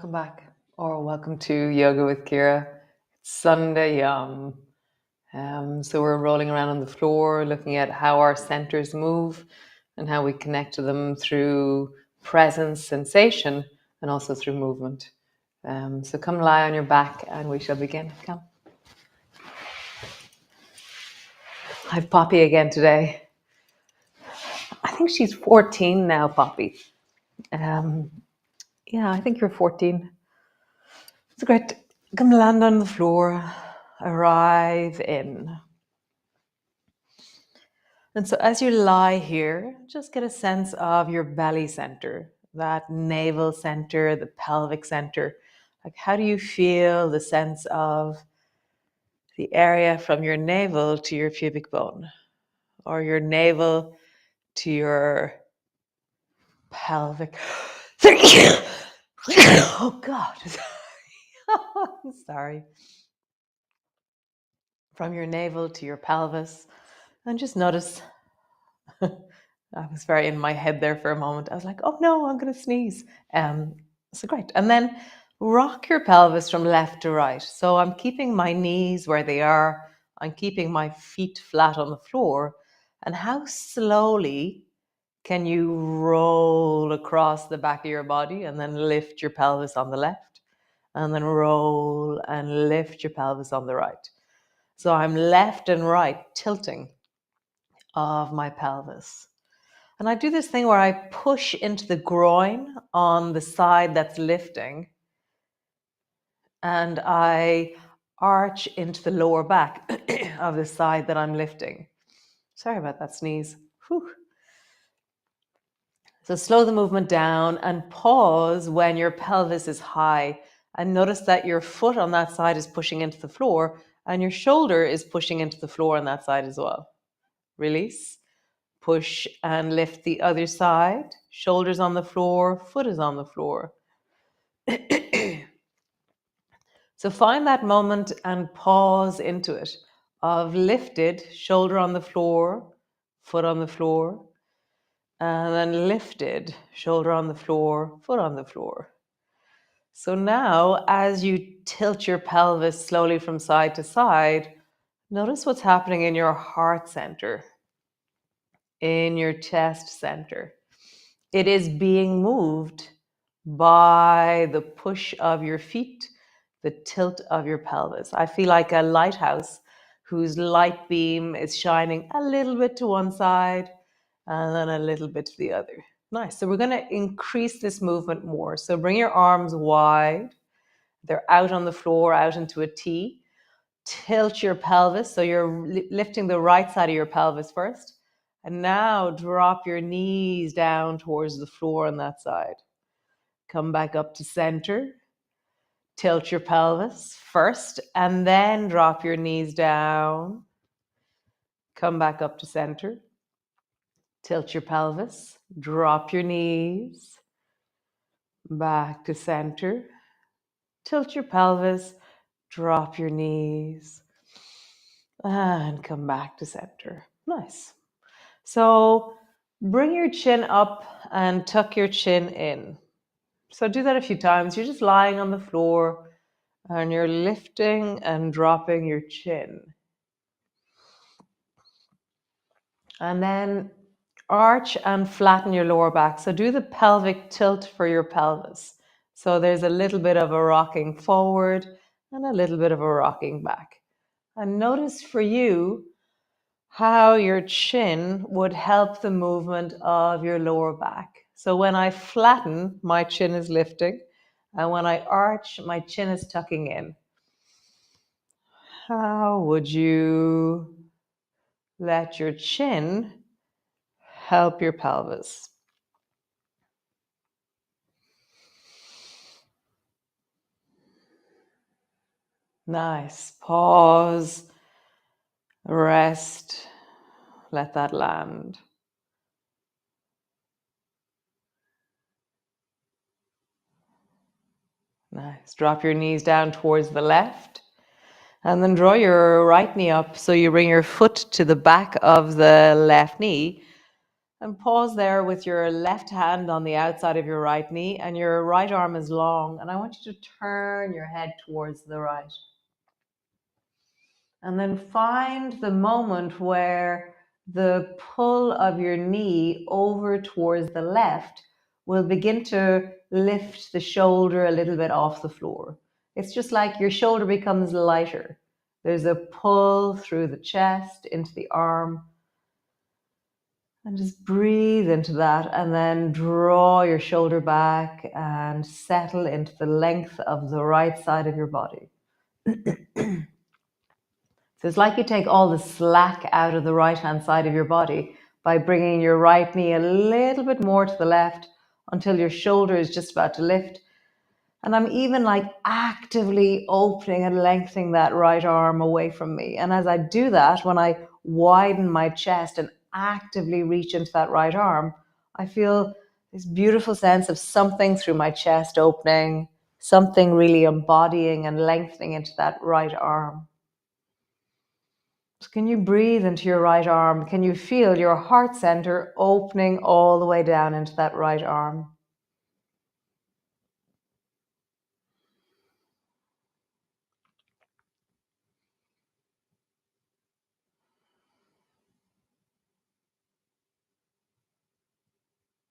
Welcome back, or welcome to Yoga with Ciara. It's Sunday, so we're rolling around on the floor, looking at how our centers move and how we connect to them through presence, sensation, and also through movement. So come lie on your back and we shall begin. Come. I have Poppy again today. I think she's 14 now, Poppy. Yeah, I think you're 14. It's great. Come land on the floor, arrive in. And so as you lie here, just get a sense of your belly center, that navel center, the pelvic center. Like, how do you feel the sense of the area from your navel to your pubic bone, or your navel to your pelvic? Oh God, sorry. From your navel to your pelvis, and just notice. I was very in my head there for a moment. I was like, oh no, I'm going to sneeze. So great. And then rock your pelvis from left to right. So I'm keeping my knees where they are. I'm keeping my feet flat on the floor. And how slowly can you roll across the back of your body and then lift your pelvis on the left, and then roll and lift your pelvis on the right. So I'm left and right tilting of my pelvis. And I do this thing where I push into the groin on the side that's lifting, and I arch into the lower back of the side that I'm lifting. Sorry about that sneeze. Whew. So slow the movement down and pause when your pelvis is high, and notice that your foot on that side is pushing into the floor and your shoulder is pushing into the floor on that side as well. Release. Push and lift the other side. Shoulders on the floor, foot is on the floor. So find that moment and pause into it of lifted, shoulder on the floor, foot on the floor, and then lifted, shoulder on the floor, foot on the floor. So now, as you tilt your pelvis slowly from side to side, notice what's happening in your heart center, in your chest center. It is being moved by the push of your feet, the tilt of your pelvis. I feel like a lighthouse whose light beam is shining a little bit to one side and then a little bit to the other. Nice. So we're going to increase this movement more. So bring your arms wide. They're out on the floor, out into a T. Tilt your pelvis. So you're lifting the right side of your pelvis first. And now drop your knees down towards the floor on that side. Come back up to center. Tilt your pelvis first, and then drop your knees down. Come back up to center. Tilt your pelvis. Drop your knees. Back to center. Tilt your pelvis. Drop your knees. And come back to center. Nice. So bring your chin up and tuck your chin in. So do that a few times. You're just lying on the floor and you're lifting and dropping your chin. And then arch and flatten your lower back. So do the pelvic tilt for your pelvis. So there's a little bit of a rocking forward and a little bit of a rocking back. And notice for you how your chin would help the movement of your lower back. So when I flatten, my chin is lifting. And when I arch, my chin is tucking in. How would you let your chin help your pelvis? Nice. Pause, rest, let that land. Nice. Drop your knees down towards the left. And then draw your right knee up so you bring your foot to the back of the left knee. And pause there with your left hand on the outside of your right knee, and your right arm is long. And I want you to turn your head towards the right. And then find the moment where the pull of your knee over towards the left will begin to lift the shoulder a little bit off the floor. It's just like your shoulder becomes lighter. There's a pull through the chest into the arm. And just breathe into that, and then draw your shoulder back and settle into the length of the right side of your body. So it's like you take all the slack out of the right-hand side of your body by bringing your right knee a little bit more to the left until your shoulder is just about to lift. And I'm even like actively opening and lengthening that right arm away from me. And as I do that, when I widen my chest and actively reach into that right arm, I feel this beautiful sense of something through my chest opening, something really embodying and lengthening into that right arm. So can you breathe into your right arm? Can you feel your heart center opening all the way down into that right arm?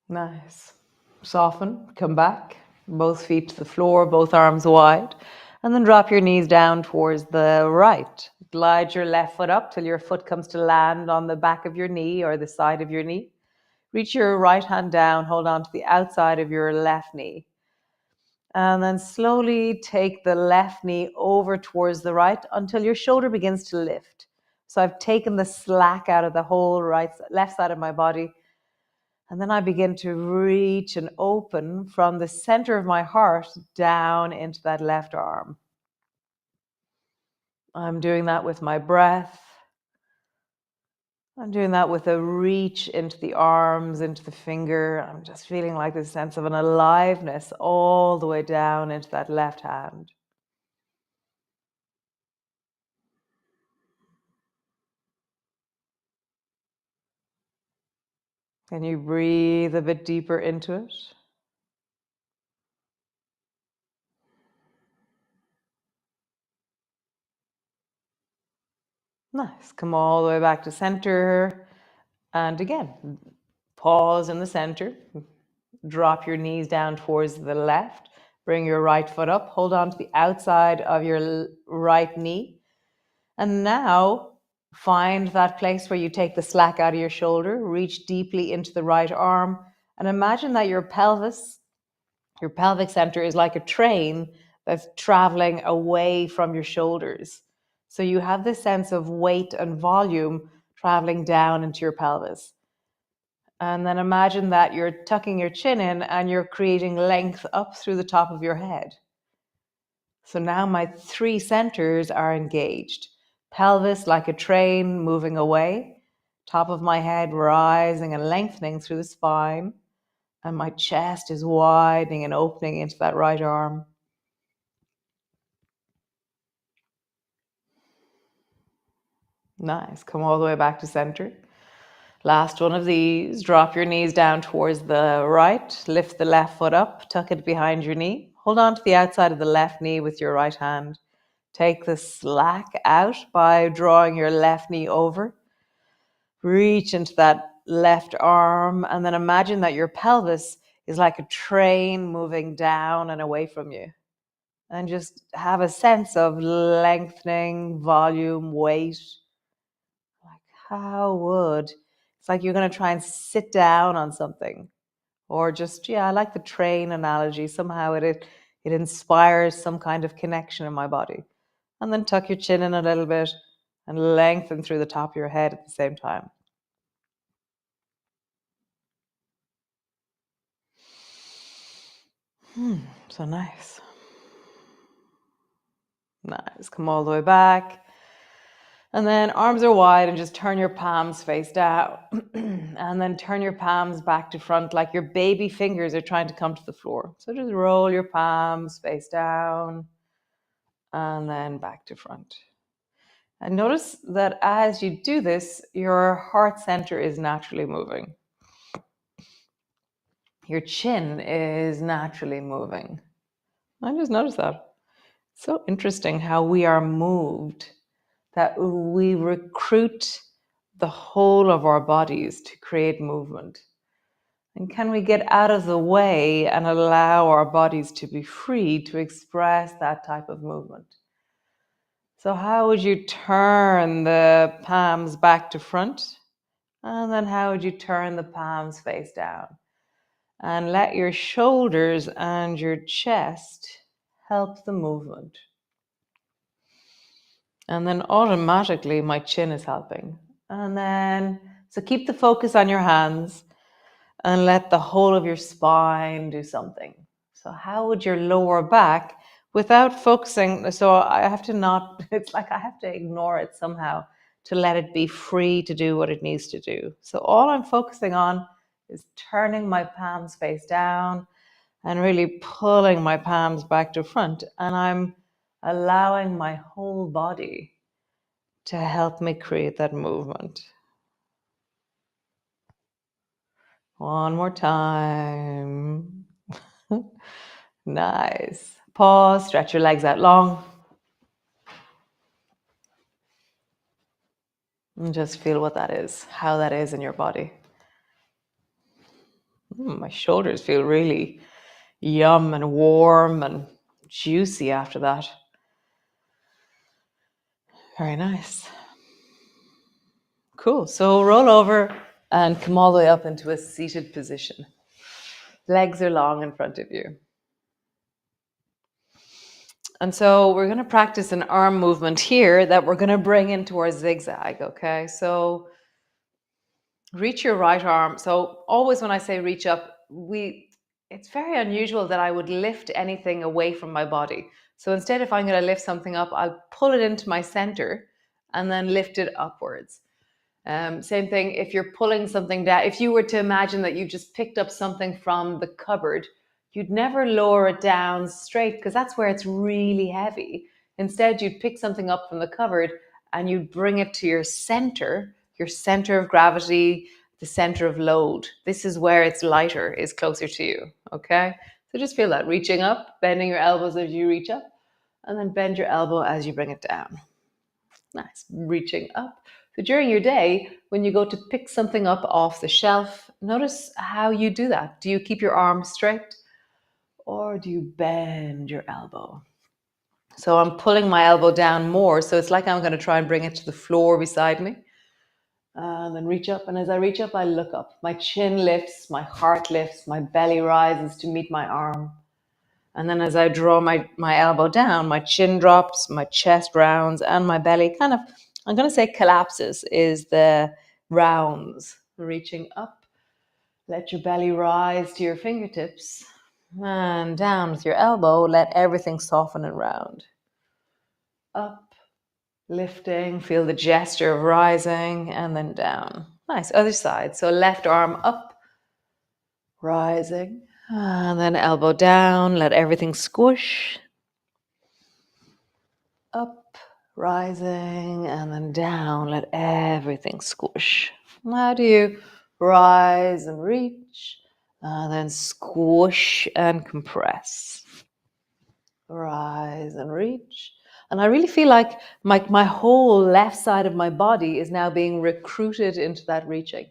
Nice. Soften, come back, both feet to the floor, both arms wide, and then drop your knees down towards the right. Glide your left foot up till your foot comes to land on the back of your knee or the side of your knee. Reach your right hand down, hold on to the outside of your left knee. And then slowly take the left knee over towards the right until your shoulder begins to lift. So I've taken the slack out of the whole left side of my body. And then I begin to reach and open from the center of my heart down into that left arm. I'm doing that with my breath. I'm doing that with a reach into the arms, into the finger. I'm just feeling like this sense of an aliveness all the way down into that left hand. Can you breathe a bit deeper into it? Nice. Come all the way back to center. And again, pause in the center. Drop your knees down towards the left. Bring your right foot up. Hold on to the outside of your right knee. And now find that place where you take the slack out of your shoulder. Reach deeply into the right arm. And imagine that your pelvic center is like a train that's traveling away from your shoulders. So you have this sense of weight and volume traveling down into your pelvis. And then imagine that you're tucking your chin in and you're creating length up through the top of your head. So now my three centers are engaged. Pelvis like a train moving away, top of my head rising and lengthening through the spine, and my chest is widening and opening into that right arm. Nice. Come all the way back to center. Last one of these. Drop your knees down towards the right. Lift the left foot up. Tuck it behind your knee. Hold on to the outside of the left knee with your right hand. Take the slack out by drawing your left knee over. Reach into that left arm, and then imagine that your pelvis is like a train moving down and away from you. And just have a sense of lengthening, volume, weight. Like how would, it's like you're going to try and sit down on something, or just, yeah, I like the train analogy. Somehow it inspires some kind of connection in my body. And then tuck your chin in a little bit and lengthen through the top of your head at the same time. So nice. Nice. Come all the way back. And then arms are wide and just turn your palms face down. And then turn your palms back to front like your baby fingers are trying to come to the floor. So just roll your palms face down and then back to front. And notice that as you do this, your heart center is naturally moving. your chin is naturally moving. I just noticed that. So interesting how we are moved, that we recruit the whole of our bodies to create movement. And can we get out of the way and allow our bodies to be free to express that type of movement? So how would you turn the palms back to front? And then how would you turn the palms face down? And let your shoulders and your chest help the movement. And then automatically my chin is helping. And then, so keep the focus on your hands and let the whole of your spine do something. So how would your lower back, without focusing, so I have to not, it's like I have to ignore it somehow to let it be free to do what it needs to do. So all I'm focusing on is turning my palms face down and really pulling my palms back to front. And I'm allowing my whole body to help me create that movement. One more time. Nice. Pause, stretch your legs out long. And just feel what that is, how that is in your body. My shoulders feel really yum and warm and juicy after that. Very nice. Cool. So roll over and come all the way up into a seated position. Legs are long in front of you. And so we're going to practice an arm movement here that we're going to bring into our zigzag, okay? So reach your right arm. So always when I say reach up, it's very unusual that I would lift anything away from my body. So instead, if I'm going to lift something up, I'll pull it into my center and then lift it upwards. Same thing if you're pulling something down. If you were to imagine that you just picked up something from the cupboard, you'd never lower it down straight because that's where it's really heavy. Instead, you'd pick something up from the cupboard and you'd bring it to your center of gravity, the center of load. This is where it's lighter, is closer to you, okay? So just feel that, reaching up, bending your elbows as you reach up, and then bend your elbow as you bring it down. Nice, reaching up. So during your day, when you go to pick something up off the shelf, notice how you do that. Do you keep your arm straight or do you bend your elbow? So I'm pulling my elbow down more. So it's like I'm going to try and bring it to the floor beside me. And then reach up. And as I reach up, I look up. My chin lifts, my heart lifts, my belly rises to meet my arm. And then as I draw my elbow down, my chin drops, my chest rounds, and my belly kind of, I'm going to say collapses, is the rounds. Reaching up, let your belly rise to your fingertips. And down with your elbow, let everything soften and round. Up, lifting, feel the gesture of rising, and then down. Nice, other side. So left arm up, rising, and then elbow down, let everything squish. Up, rising, and then down, let everything squish. How do you rise and reach, and then squish and compress? Rise and reach. And I really feel like my whole left side of my body is now being recruited into that reaching.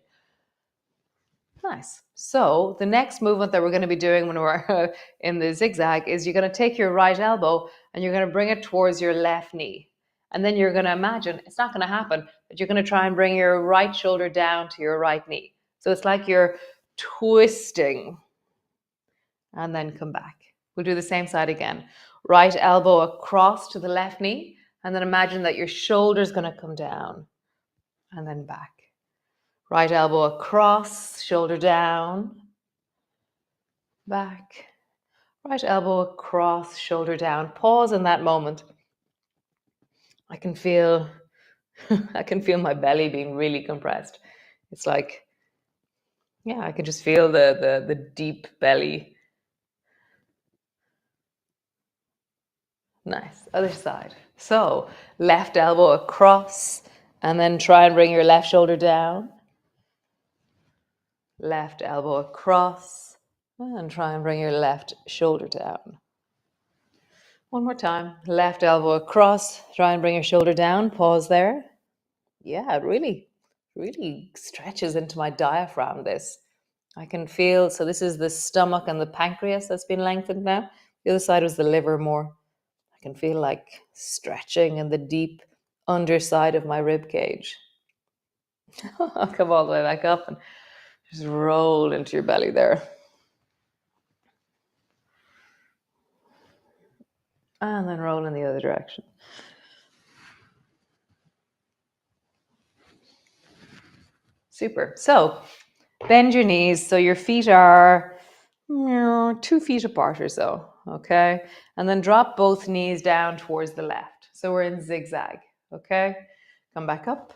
Nice. So the next movement that we're going to be doing when we're in the zigzag is you're going to take your right elbow and you're going to bring it towards your left knee. And then you're going to imagine, it's not going to happen, but you're going to try and bring your right shoulder down to your right knee. So it's like you're twisting and then come back. We'll do the same side again. Right elbow across to the left knee, and then imagine that your shoulder's going to come down and then back. Right elbow across, shoulder down, back. Right elbow across, shoulder down. Pause in that moment. I can feel my belly being really compressed. It's like, yeah, I can just feel the deep belly. Nice. Other side. So left elbow across, and then try and bring your left shoulder down. Left elbow across, And try and bring your left shoulder down. One more time. Left elbow across. Try and bring your shoulder down. Pause there. Yeah, it really stretches into my diaphragm, this. I can feel, so this is the stomach and the pancreas that's been lengthened now. The other side was the liver more. I can feel like stretching in the deep underside of my rib cage. I'll come all the way back up and just roll into your belly there. And then roll in the other direction. Super. So bend your knees so your feet are 2 feet apart or so. Okay. And then drop both knees down towards the left. So we're in zigzag. Okay. Come back up.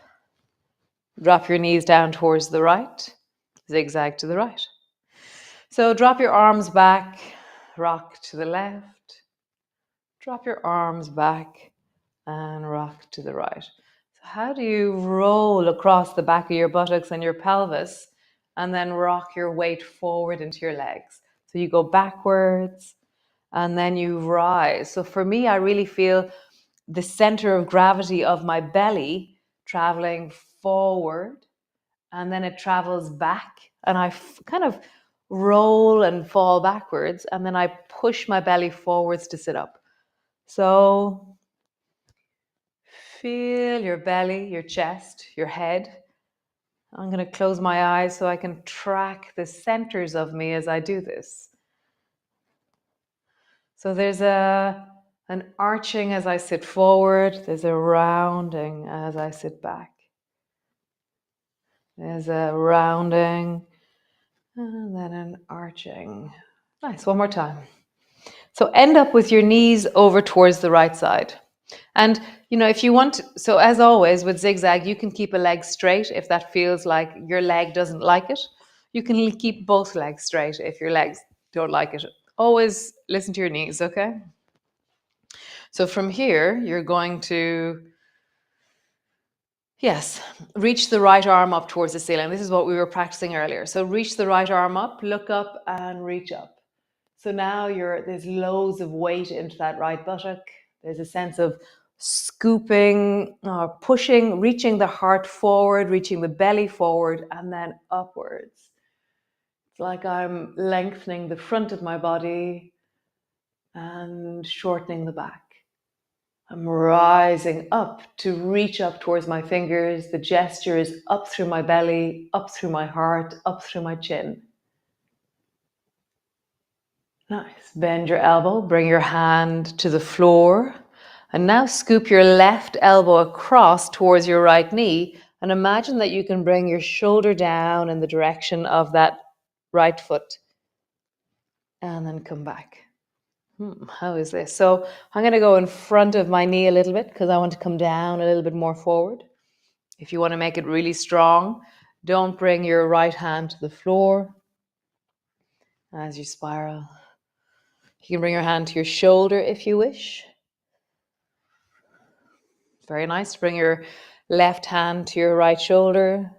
Drop your knees down towards the right. Zigzag to the right. So drop your arms back. Rock to the left. Drop your arms back and rock to the right. So how do you roll across the back of your buttocks and your pelvis and then rock your weight forward into your legs? So you go backwards and then you rise. So for me, I really feel the center of gravity of my belly traveling forward, and then it travels back, and I kind of roll and fall backwards, and then I push my belly forwards to sit up. So feel your belly, your chest, your head. I'm going to close my eyes so I can track the centers of me as I do this. So there's an arching as I sit forward. There's a rounding as I sit back. There's a rounding and then an arching. Nice. One more time. So end up with your knees over towards the right side. And, if you want, so as always with zigzag, you can keep a leg straight if that feels like your leg doesn't like it. You can keep both legs straight if your legs don't like it. Always listen to your knees, okay? So from here, you're going to, yes, reach the right arm up towards the ceiling. This is what we were practicing earlier. So reach the right arm up, look up and reach up. So now there's loads of weight into that right buttock. There's a sense of scooping, pushing, reaching the heart forward, reaching the belly forward, and then upwards. It's like I'm lengthening the front of my body and shortening the back. I'm rising up to reach up towards my fingers. The gesture is up through my belly, up through my heart, up through my chin. Nice. Bend your elbow, bring your hand to the floor, and now scoop your left elbow across towards your right knee, and imagine that you can bring your shoulder down in the direction of that right foot, and then come back. How is this? So I'm going to go in front of my knee a little bit because I want to come down a little bit more forward. If you want to make it really strong, don't bring your right hand to the floor as you spiral. You can bring your hand to your shoulder if you wish. Very nice. Bring your left hand to your right shoulder.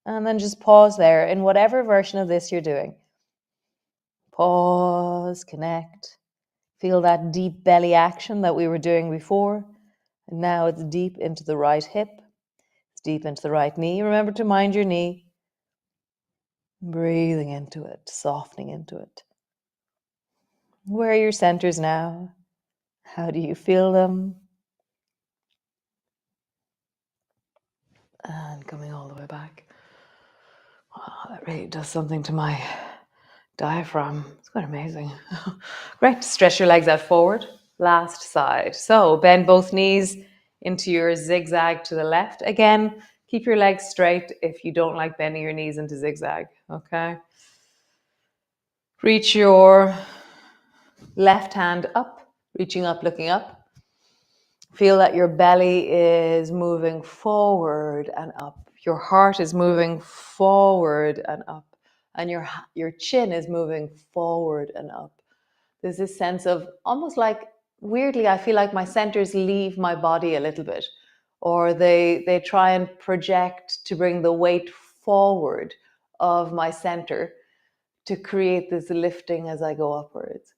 And then just pause there in whatever version of this you're doing. Pause, connect. Feel that deep belly action that we were doing before. And now it's deep into the right hip. It's deep into the right knee. Remember to mind your knee. Breathing into it, softening into it. Where are your centers now? How do you feel them? And coming all the way back. Wow, that really does something to my diaphragm. It's quite amazing. Great. Stretch your legs out forward. Last side. So bend both knees into your zigzag to the left. Again, keep your legs straight if you don't like bending your knees into zigzag. Okay. Reach your left hand up, reaching up, looking up. Feel that your belly is moving forward and up. Your heart is moving forward and up. And your chin is moving forward and up. There's this sense of almost like, weirdly, I feel like my centers leave my body a little bit, or they try and project to bring the weight forward of my center to create this lifting as I go upwards.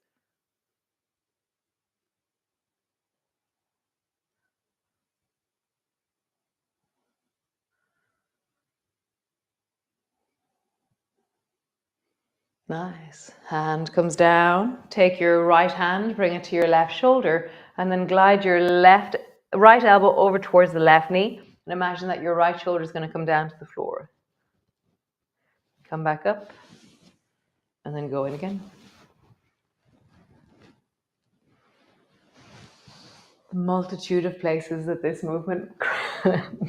Nice. Hand comes down. Take your right hand, bring it to your left shoulder, and then glide your right elbow over towards the left knee. And imagine that your right shoulder is going to come down to the floor. Come back up, and then go in again. The multitude of places that this movement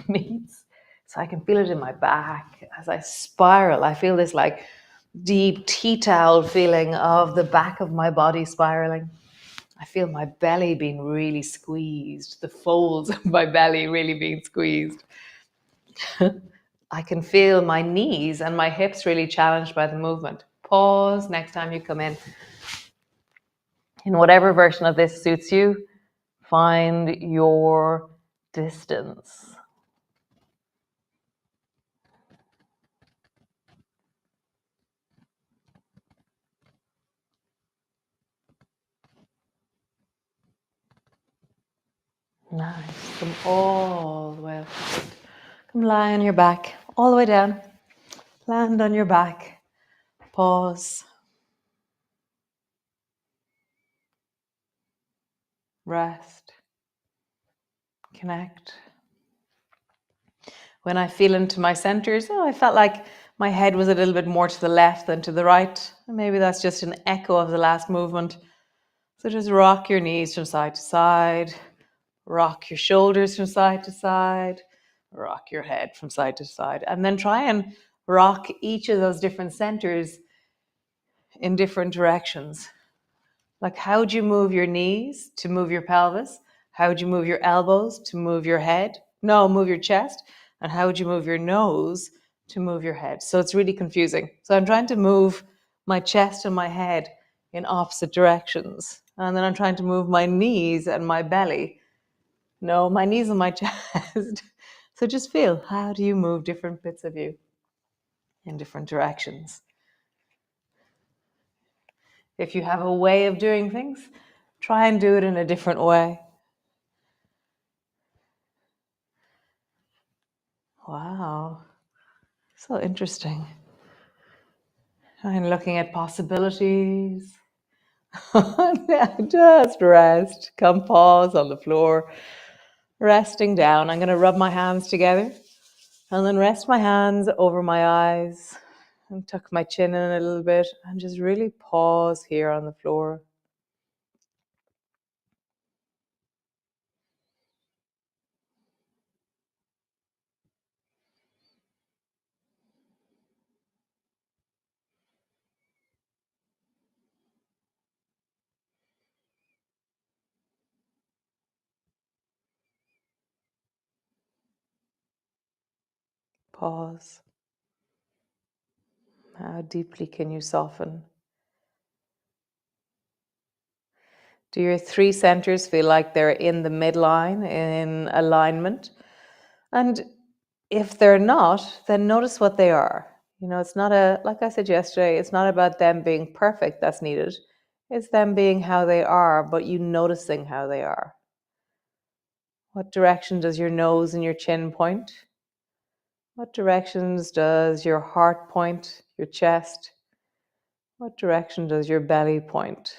meets. So I can feel it in my back as I spiral. I feel this like deep tea towel feeling of the back of my body spiraling. I feel my belly being really squeezed, the folds of my belly really being squeezed. I can feel my knees and my hips really challenged by the movement. Pause next time you come in. In whatever version of this suits you, find your distance. Nice. Come all the way up. Come lie on your back, all the way down. Land on your back. Pause. Rest. Connect. When I feel into my centers, I felt like my head was a little bit more to the left than to the right. Maybe that's just an echo of the last movement. So just rock your knees from side to side. Rock your shoulders from side to side. Rock your head from side to side. And then try and rock each of those different centers in different directions. Like, how would you move your knees to move your pelvis? How would you move your elbows to move your head? No, move your chest. And how would you move your nose to move your head? So it's really confusing. So I'm trying to move my chest and my head in opposite directions. And then I'm trying to move my knees and my belly. No, my knees and my chest. So just feel, how do you move different bits of you in different directions? If you have a way of doing things, try and do it in a different way. Wow, so interesting. I'm looking at possibilities. Just rest. Come pause on the floor, resting down. I'm going to rub my hands together and then rest my hands over my eyes and tuck my chin in a little bit and just really pause here on the floor. Pause. How deeply can you soften? Do your three centers feel like they're in the midline, in alignment? And if they're not, then notice what they are. It's not like I said yesterday, it's not about them being perfect that's needed. It's them being how they are, but you noticing how they are. What direction does your nose and your chin point? What directions does your heart point, your chest? What direction does your belly point?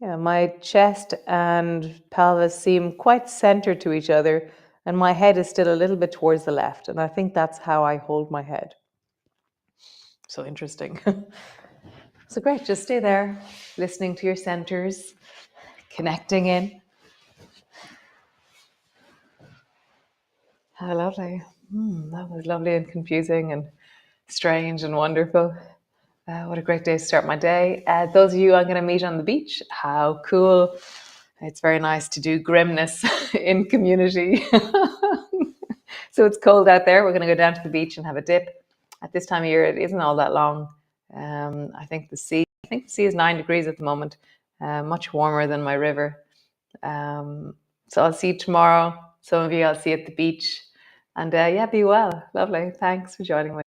Yeah, my chest and pelvis seem quite centered to each other, and my head is still a little bit towards the left. And I think that's how I hold my head. So interesting. So great, just stay there, listening to your centers, connecting in. How lovely. That was lovely and confusing and strange and wonderful. What a great day to start my day. Those of you I'm going to meet on the beach, how cool. It's very nice to do grimness in community. So it's cold out there. We're going to go down to the beach and have a dip. At this time of year, it isn't all that long. I think the sea is 9 degrees at the moment, much warmer than my river. So I'll see you tomorrow. Some of you I'll see at the beach. And yeah, be well. Lovely. Thanks for joining me.